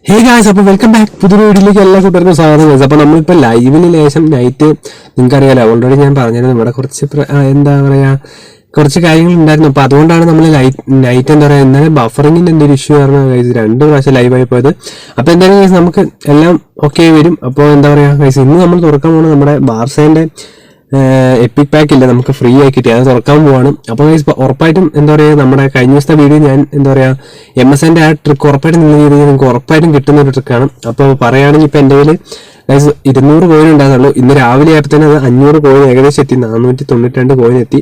Hey guys, അപ്പോൾ welcome back. പുതിയൊരു വീഡിയോയിലേക്ക് എല്ലാ കൂട്ടുകാർക്കും സ്വാഗതം ഗൈസ്. അപ്പോൾ നമ്മളിപ്പോൾ ലൈവിൽ ലേശം നൈറ്റ് നിങ്ങൾക്കറിയാലോ, ഓൾറെഡി ഞാൻ പറഞ്ഞിരുന്നു ഇവിടെ കുറച്ച് എന്താ പറയുക കുറച്ച് കാര്യങ്ങൾ ഉണ്ടായിരുന്നു. അപ്പോൾ അതുകൊണ്ടാണ് നമ്മൾ നൈറ്റ് എന്താ പറയുക എന്നാലും ബഫറിങ്ങിൻ്റെ എന്തൊരു ഇഷ്യൂ കാരണം ഗൈസ് 2 പ്രാവശ്യം ലൈവായി പോയത്. അപ്പോൾ എന്തായാലും ഗൈസ് നമുക്ക് എല്ലാം ഓക്കെ വരും. അപ്പോൾ എന്താ പറയുക ഗൈസ്, ഇന്ന് നമ്മൾ തുറക്കാൻ പോകുന്നത് നമ്മുടെ ബാർസേൻ്റെ എപ്പിക് പാക്ക് ഇല്ല, നമുക്ക് ഫ്രീ ആയി കിട്ടി, അത് തുറക്കാൻ പോവാണ്. അപ്പോൾ ഉറപ്പായിട്ടും എന്താ പറയുക നമ്മുടെ കഴിഞ്ഞ ദിവസത്തെ വീഡിയോ ഞാൻ എന്താ പറയുക MSN ആ ട്രിക്ക് ഉറപ്പായിട്ടും നിങ്ങൾ ചെയ്ത് നിങ്ങൾക്ക് ഉറപ്പായിട്ടും കിട്ടുന്ന ഒരു ട്രിക്കാണ്. അപ്പോൾ പറയുകയാണെങ്കിൽ ഇപ്പോൾ എൻ്റെ കയ്യിൽ 200 കോയിൻ ഉണ്ടാകുന്നുള്ളൂ. ഇന്ന് രാവിലെ ആയപ്പോൾ തന്നെ അത് 500 കോയിൻ ഏകദേശം എത്തി, 492 കോയിൻ എത്തി.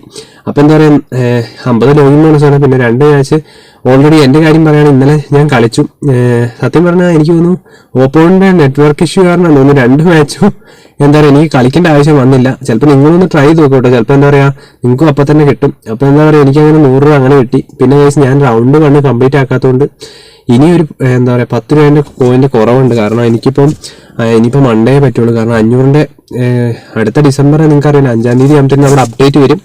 അപ്പോൾ എന്താ പറയുക 50 ലോഗിൻ ബോണസാണ്. പിന്നെ 2 മാച്ച് ഓൾറെഡി എൻ്റെ കാര്യം പറയുകയാണെങ്കിൽ ഇന്നലെ ഞാൻ കളിച്ചു. സത്യം പറഞ്ഞാൽ എനിക്ക് തോന്നുന്നു ഓപ്പോണിൻ്റെ നെറ്റ്വർക്ക് ഇഷ്യൂ കാരണം തോന്നുന്നു 2 മാച്ചും എന്താ പറയുക എനിക്ക് കളിക്കേണ്ട ആവശ്യം വന്നില്ല. ചിലപ്പോൾ നിങ്ങളൊന്ന് ട്രൈ ചെയ്ത് നോക്കോട്ടോ, ചിലപ്പോൾ എന്താ പറയുക നിങ്ങൾക്കും അപ്പം തന്നെ കിട്ടും. അപ്പോൾ എന്താ പറയുക എനിക്ക് അങ്ങനെ 100 രൂപ അങ്ങനെ കിട്ടി. പിന്നെ ഞാൻ റൗണ്ട് 1 കംപ്ലീറ്റ് ആക്കാത്തതുകൊണ്ട് ഇനി ഒരു എന്താ പറയുക 10 രൂപേൻ്റെ കോയിൻ്റെ കുറവുണ്ട്. കാരണം ഇനിയിപ്പോൾ മൺഡേ പറ്റുള്ളൂ. കാരണം 500ൻ്റെ അടുത്ത ഡിസംബർ നിങ്ങൾക്കറിയില്ല 5-ാം തീയതി ആകുമ്പോഴത്തേക്കും നമ്മുടെ അപ്ഡേറ്റ് വരും.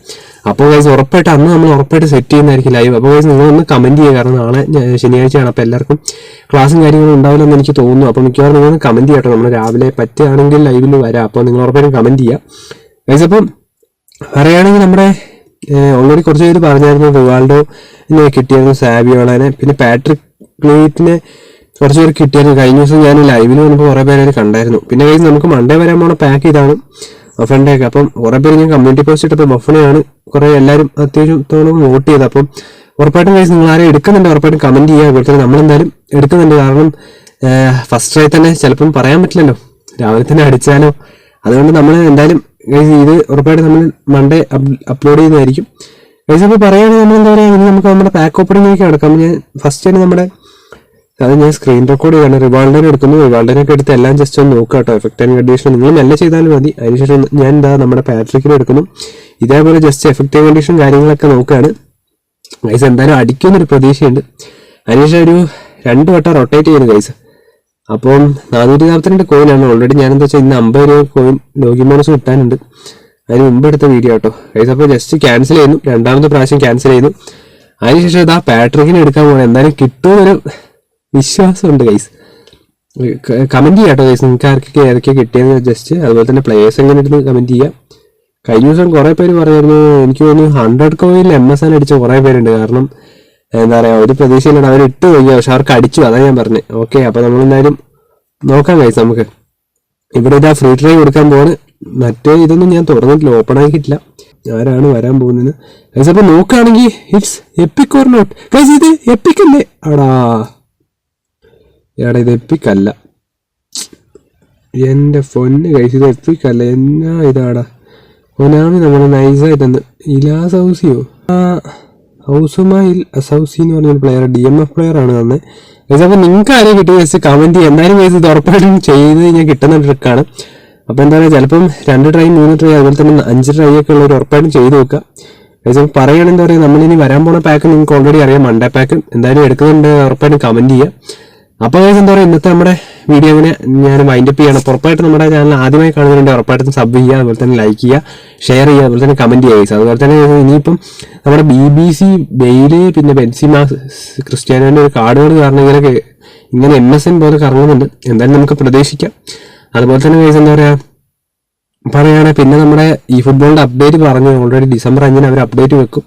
അപ്പോൾ ഗൈസ് ഉറപ്പായിട്ട് അന്ന് നമ്മൾ ഉറപ്പായിട്ട് സെറ്റ് ചെയ്യുന്നതായിരിക്കും ലൈവ്. അപ്പോൾ ഗൈസ് നിങ്ങളൊന്ന് കമൻറ്റ് ചെയ്യുക, കാരണം നാളെ ശനിയാഴ്ചയാണ്. അപ്പോൾ എല്ലാവർക്കും ക്ലാസ്സും കാര്യങ്ങളും ഉണ്ടാവില്ലെന്ന് എനിക്ക് തോന്നുന്നു. അപ്പോൾ മിക്കവാറും നിങ്ങളൊന്ന് കമൻറ്റ് ചെയ്യട്ടോ, നമ്മൾ രാവിലെ പറ്റുകയാണെങ്കിൽ ലൈവിൽ വരാം. അപ്പോൾ നിങ്ങൾ ഉറപ്പായിട്ടും കമൻറ്റ് ചെയ്യുക ഗൈസ്. അപ്പം പറയുകയാണെങ്കിൽ നമ്മുടെ ഓൾറെഡി കുറച്ച് പേര് പറഞ്ഞായിരുന്നു റിവാൾഡോനെ കിട്ടിയായിരുന്നു, സാവിയോളനെ, പിന്നെ പാട്രിക് ക്ലീറ്റിനെ കുറച്ച് പേര് കിട്ടിയായിരുന്നു. കഴിഞ്ഞ ദിവസം ഞാൻ ലൈവിൽ വന്നപ്പോൾ കുറേ പേരെ കണ്ടായിരുന്നു. പിന്നെ ഗൈസ് നമുക്ക് മൺഡേ വരാൻ പോണ പാക്ക് ഇതാണ് ബഫറിൻ്റെയൊക്കെ. അപ്പം കുറേ പേര് ഞാൻ കമ്മ്യൂണിറ്റി പോസ്റ്റ് ഇട്ടപ്പോൾ ബഫറിനെയാണ് കുറേ എല്ലാവരും അത്യാവശ്യം വോട്ട് ചെയ്തത്. അപ്പം ഉറപ്പായിട്ടും ഗൈസ് നിങ്ങൾ ആരും എടുക്കുന്നുണ്ട് ഉറപ്പായിട്ടും കമൻറ്റ് ചെയ്യുക. അതുപോലെ തന്നെ നമ്മളെന്തായാലും എടുക്കുന്നുണ്ട്. കാരണം ഫസ്റ്റ് ട്രൈ തന്നെ ചിലപ്പം പറയാൻ പറ്റില്ലല്ലോ, രാവിലെ തന്നെ അടിച്ചാലോ. അതുകൊണ്ട് നമ്മൾ എന്തായാലും ഗൈസ് ഇത് ഉറപ്പായിട്ട് നമ്മൾ മൺഡേ അപ്ലോഡ് ചെയ്യുന്നതായിരിക്കും ഗൈസ്. അപ്പോൾ പറയുകയാണെങ്കിൽ നമ്മൾ എന്താ പറയുക ഇനി നമുക്ക് നമ്മുടെ പാക്ക് ഓപ്പണിങ്ങിലേക്ക് കിടക്കാം. ഞാൻ ഫസ്റ്റ് തന്നെ നമ്മുടെ അത് ഞാൻ സ്ക്രീൻ റെക്കോർഡ് ചെയ്യാണ്. റിവാൾഡോനെ എടുക്കുന്നു. റിവാൾഡോനൊക്കെ എടുത്ത് എല്ലാം ജസ്റ്റ് ഒന്ന് നോക്കുക കേട്ടോ. എഫക്റ്റ് ആൻഡ് കണ്ടീഷൻ നിങ്ങൾ മെല്ലെ ചെയ്താലും മതി. അതിനുശേഷം ഞാൻ എന്താ നമ്മുടെ പാട്രിക്കിനെ എടുക്കുന്നു. ഇതേപോലെ ജസ്റ്റ് എഫക്റ്റ് ആൻഡ് കണ്ടീഷൻ കാര്യങ്ങളൊക്കെ നോക്കുകയാണ് ഗൈസ്. എന്തായാലും അടിക്കുന്നൊരു പ്രതീക്ഷയുണ്ട്. അതിനുശേഷം ഒരു 2 വട്ടം റൊട്ടേറ്റ് ചെയ്യുന്നു ഗൈസ്. അപ്പം 442 കോയിനാണ് ഓൾറെഡി. ഞാനെന്താ വെച്ചാൽ ഇന്ന് 50 രൂപ കോയിൻ ലോഗിൻ ബോണസ് കിട്ടാനുണ്ട്. അതിന് മുമ്പ് എടുത്ത വീഡിയോ കേട്ടോ ഗൈസ്. അപ്പോൾ ജസ്റ്റ് ക്യാൻസൽ ചെയ്യുന്നു, 2ാമത്തെ പ്രാവശ്യം ക്യാൻസൽ ചെയ്യുന്നു. അതിനുശേഷം ഇതാ പാട്രിക്കിനെ എടുക്കാൻ പോകണം. എന്തായാലും കിട്ടുമെന്നൊരു വിശ്വാസമുണ്ട് ഗൈസ്. കമൻറ്റ് ചെയ്യാം കേട്ടോ ഗൈസ്, നിങ്ങൾക്ക് ആർക്കൊക്കെ ഏതൊക്കെയാണ് കിട്ടിയത് ജസ്റ്റ്. അതുപോലെ തന്നെ പ്ലേയേഴ്സ് എങ്ങനെ എടുത്ത് കമൻറ്റ് ചെയ്യുക. കഴിഞ്ഞ ദിവസം കുറേ പേര് പറയായിരുന്നു, എനിക്ക് തോന്നുന്നു 100 കോയിനിൽ MSN അടിച്ച കുറേ പേരുണ്ട്. കാരണം എന്താ പറയുക ഒരു പ്രതീക്ഷയിലാണ് അവർ ഇട്ട് പോയി, പക്ഷെ അവർക്ക് അടിച്ചു, അതാണ് ഞാൻ പറഞ്ഞത്. ഓക്കെ, അപ്പോൾ നമ്മളെന്തായാലും നോക്കാം ഗൈസ്. നമുക്ക് ഇവിടെ ഇതാ ഫ്രീ ട്രൈ കൊടുക്കാൻ പോവാണ്. മറ്റേ ഇതൊന്നും ഞാൻ തുറന്നിട്ടില്ല, ഓപ്പൺ ആക്കിയിട്ടില്ല, ആരാണ് വരാൻ പോകുന്നത് ഗൈസ്. അപ്പോൾ നോക്കുകയാണെങ്കിൽ it's epic or not guys. ഇത് എപ്പിക് അല്ലേ? ഇത് എപ്പിക് അല്ല, എൻ്റെ പൊന്ന് ഗൈസ്, ഇത് എപ്പിക് അല്ല. എന്നാ ഇതാടാ ഒനാമി നമ്മൾ നൈസായിട്ടെന്ന് ഇലാസ് ഹൗസിയോ ഹൗസുമായിൽ അസൗസി എന്ന് പറഞ്ഞൊരു പ്ലെയർ, DMF പ്ലെയർ ആണ് തന്നെ ഗൈസ്. അപ്പോൾ നിങ്ങൾക്ക് ആരെയും കിട്ടിയ ഗൈസ് കമൻറ്റ് ചെയ്യുക. എന്തായാലും ഗൈസ് ഇത് ഉറപ്പായിട്ടും ചെയ്ത് കഴിഞ്ഞാൽ കിട്ടുന്ന ട്രിക്കാണ്. അപ്പോൾ എന്താ പറയുക ചിലപ്പം 2 ട്രൈ 3 ട്രൈ അതുപോലെ തന്നെ 5 ട്രൈ ഒക്കെ ഉള്ളവർ ഉറപ്പായിട്ടും ചെയ്ത് നോക്കുക ഗൈസ്. പറയുകയാണെങ്കിൽ എന്താ പറയുക നമ്മളിനി വരാൻ പോണ പാക്ക് നിങ്ങൾക്ക് ഓൾറെഡി അറിയാം, മൺഡേ പാക്ക് എന്തായാലും എടുക്കുന്നുണ്ട്, ഉറപ്പായിട്ടും കമൻറ്റ് ചെയ്യുക. അപ്പോൾ ഗൈസ് എന്താ പറയുക ഇന്നത്തെ നമ്മുടെ വീഡിയോ അങ്ങനെ ഞാൻ വൈൻഡപ്പ് ചെയ്യണം. ഉറപ്പായിട്ട് നമ്മുടെ ചാനൽ ആദ്യമായി കാണുന്നുണ്ട് ഉറപ്പായിട്ടും സബ് ചെയ്യുക, അതുപോലെ തന്നെ ലൈക്ക് ചെയ്യുക, ഷെയർ ചെയ്യുക, അതുപോലെ തന്നെ കമൻറ്റ് ചെയ്യുക ഗൈസ്. അതുപോലെ തന്നെ ഇനിയിപ്പം നമ്മുടെ BBC ബെയില് പിന്നെ ബെൻസിമ ക്രിസ്ത്യാനോൻ്റെ ഒരു കാർഡുകൾ കാരണം ഇങ്ങനെ MSN പോലെ കറങ്ങുന്നുണ്ട്. എന്തായാലും നമുക്ക് പ്രതീക്ഷിക്കാം. അതുപോലെ തന്നെ ഗൈസ് എന്താ പറയുകയാണെങ്കിൽ പിന്നെ നമ്മുടെ ഈ ഫുട്ബോളിൻ്റെ അപ്ഡേറ്റ് പറഞ്ഞു ഓൾറെഡി December 5 അവർ അപ്ഡേറ്റ് വെക്കും.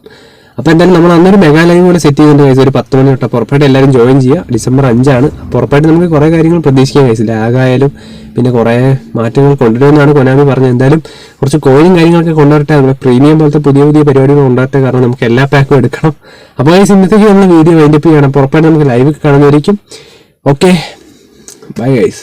അപ്പോൾ എന്തായാലും നമ്മൾ അന്നൊരു മെഗാ ലൈവ് കൂടെ സെറ്റ് ചെയ്യുന്നുണ്ട് ഗൈസ്, ഒരു 10 മണി തൊട്ട്. അപ്പോൾ ഉറപ്പായിട്ട് എല്ലാവരും ജോയിൻ ചെയ്യുക. December 5 ആണ്. അപ്പോൾ ഉറപ്പായിട്ട് നമുക്ക് കുറേ കാര്യങ്ങൾ പ്രതീക്ഷിക്കാം ഗൈസ്. ലാഗായാലും പിന്നെ കുറേ മാറ്റങ്ങൾ കൊണ്ടുവരുമെന്നാണ് കൊനാമി പറഞ്ഞത്. എന്തായാലും കുറച്ച് കോയിനും കാര്യങ്ങളൊക്കെ കൊണ്ടുവരട്ടെ, നമ്മുടെ പ്രീമിയം പോലത്തെ പുതിയ പരിപാടികൾ കൊണ്ടുവരട്ടെ, കാരണം നമുക്ക് എല്ലാ പാക്കും എടുക്കണം. അപ്പോൾ ഗൈസ് ഇന്നത്തേക്ക് നമ്മൾ വീഡിയോ വൈൻഡപ്പ് ചെയ്യണം. അപ്പോൾ ഉറപ്പായിട്ട് നമുക്ക് ലൈവ് കാണുന്നതായിരിക്കും. Okay, bye guys.